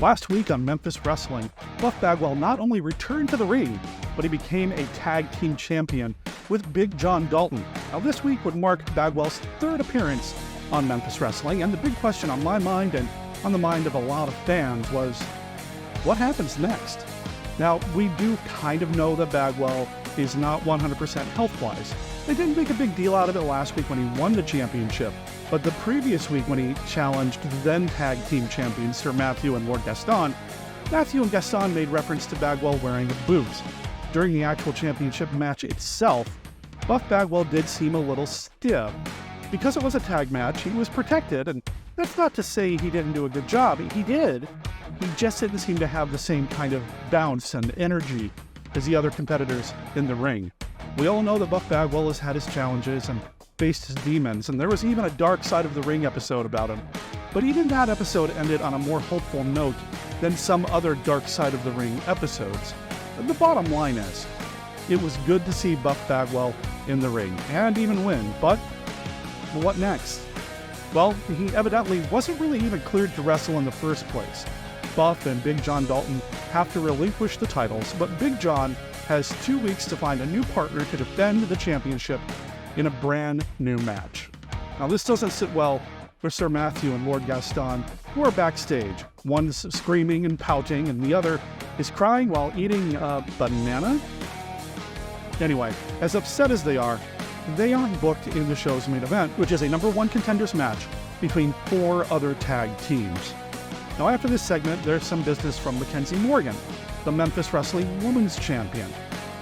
Last week on Memphis Wrestling, Buff Bagwell not only returned to the ring, but he became a tag team champion with Big John Dalton. Now this week would mark Bagwell's third appearance on Memphis Wrestling, and the big question on my mind and on the mind of a lot of fans was, what happens next? Now, we do kind of know that Bagwell is not 100% health-wise. They didn't make a big deal out of it last week when he won the championship, but the previous week when he challenged the then tag team champions Sir Matthew and Lord Gaston, Matthew and Gaston made reference to Bagwell wearing a boot. During the actual championship match itself, Buff Bagwell did seem a little stiff. Because it was a tag match, he was protected, and that's not to say he didn't do a good job. He did. He just didn't seem to have the same kind of bounce and energy as the other competitors in the ring. We all know that Buff Bagwell has had his challenges and faced his demons, and there was even a Dark Side of the Ring episode about him. But even that episode ended on a more hopeful note than some other Dark Side of the Ring episodes. The bottom line is, it was good to see Buff Bagwell in the ring, and even win, but what next? Well, he evidently wasn't really even cleared to wrestle in the first place. Buff and Big John Dalton have to relinquish the titles, but Big John has 2 weeks to find a new partner to defend the championship in a brand new match. Now this doesn't sit well for Sir Matthew and Lord Gaston, who are backstage. One's screaming and pouting, and the other is crying while eating a banana? Anyway, as upset as they aren't booked in the show's main event, which is a #1 contenders match between 4 other tag teams. Now after this segment, there's some business from Mackenzie Morgan, the Memphis Wrestling Women's Champion.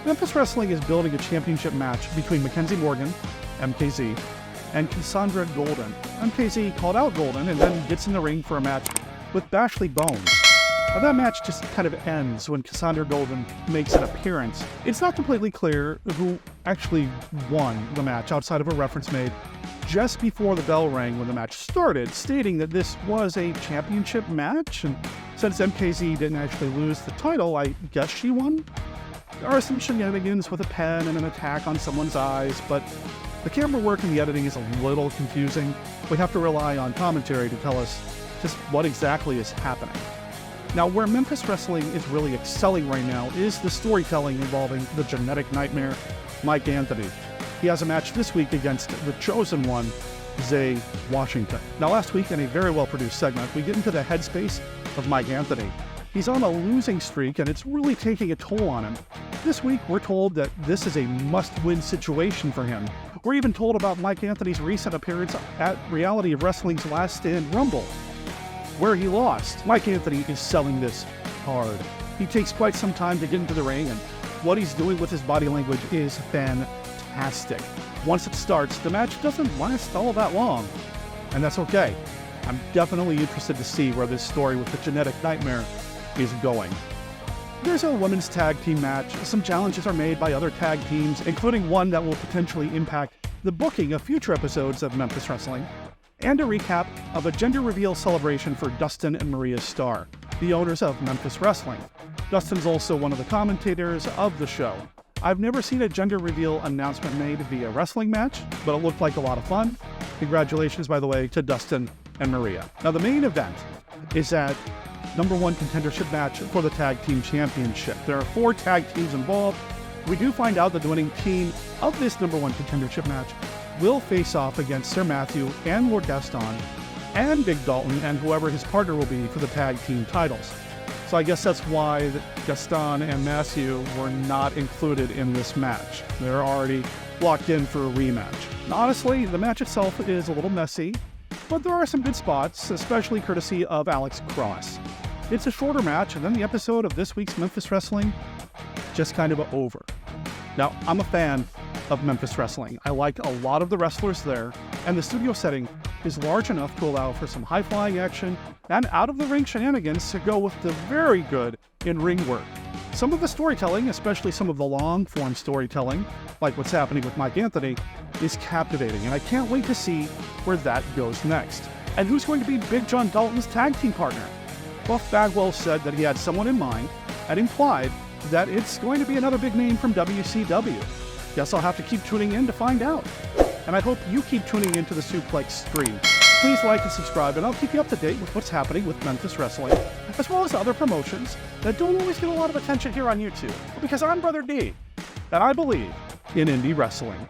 Memphis Wrestling is building a championship match between Mackenzie Morgan, MKZ, and Cassandra Golden. MKZ called out Golden and then gets in the ring for a match with Bashley Bones. Now that match just kind of ends when Cassandra Golden makes an appearance. It's not completely clear who actually won the match outside of a reference made just before the bell rang when the match started, stating that this was a championship match, and since MKZ didn't actually lose the title, I guess she won? There are some shenanigans with a pen and an attack on someone's eyes, but the camera work and the editing is a little confusing. We have to rely on commentary to tell us just what exactly is happening. Now, where Memphis Wrestling is really excelling right now is the storytelling involving the genetic nightmare, Mike Anthony. He has a match this week against the chosen one, Zay Washington. Now, last week in a very well-produced segment, we get into the headspace of Mike Anthony. He's on a losing streak, and it's really taking a toll on him. This week, we're told that this is a must-win situation for him. We're even told about Mike Anthony's recent appearance at Reality of Wrestling's Last Stand Rumble, where he lost. Mike Anthony is selling this hard. He takes quite some time to get into the ring, and what he's doing with his body language is fantastic. Once it starts, the match doesn't last all that long, and that's okay. I'm definitely interested to see where this story with the genetic nightmare is going. There's a women's tag team match. Some challenges are made by other tag teams, including one that will potentially impact the booking of future episodes of Memphis Wrestling, and a recap of a gender reveal celebration for Dustin and Maria Starr, the owners of Memphis Wrestling. Dustin's also one of the commentators of the show. I've never seen a gender reveal announcement made via wrestling match, but it looked like a lot of fun. Congratulations, by the way, to Dustin and Maria. Now the main event is that #1 contendership match for the tag team championship. There are 4 tag teams involved. We do find out that the winning team of this #1 contendership match will face off against Sir Matthew and Lord Gaston and Big Dalton and whoever his partner will be for the tag team titles. So I guess that's why Gaston and Matthew were not included in this match. They're already locked in for a rematch. And honestly, the match itself is a little messy, but there are some good spots, especially courtesy of Alex Cross. It's a shorter match, and then the episode of this week's Memphis Wrestling just kind of over. Now, I'm a fan of Memphis Wrestling. I like a lot of the wrestlers there, and the studio setting is large enough to allow for some high-flying action and out-of-the-ring shenanigans to go with the very good in-ring work. Some of the storytelling, especially some of the long-form storytelling, like what's happening with Mike Anthony, is captivating, and I can't wait to see where that goes next. And who's going to be Big John Dalton's tag team partner? Buff Bagwell said that he had someone in mind and implied that it's going to be another big name from WCW. Guess I'll have to keep tuning in to find out. And I hope you keep tuning into the Suplex stream. Please like and subscribe, and I'll keep you up to date with what's happening with Memphis Wrestling, as well as other promotions that don't always get a lot of attention here on YouTube. Because I'm Brother D, and I believe in indie wrestling.